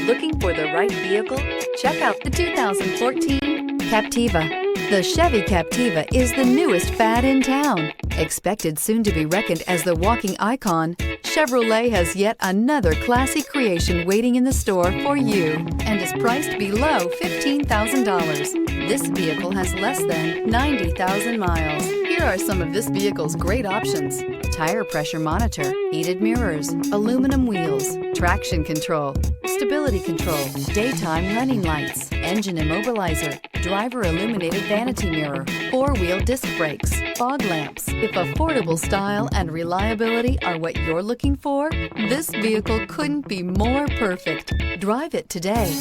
Looking for the right vehicle? Check out the 2014 Captiva. The Chevy Captiva is the newest fad in town. Expected soon to be reckoned as the walking icon, Chevrolet has yet another classy creation waiting in the store for you and is priced below $15,000. This vehicle has less than 90,000 miles. Here are some of this vehicle's great options: tire pressure monitor, heated mirrors, aluminum wheels, traction control, stability control, daytime running lights, engine immobilizer, driver illuminated vanity mirror, four-wheel disc brakes, fog lamps. If affordable style and reliability are what you're looking for, this vehicle couldn't be more perfect. Drive it today.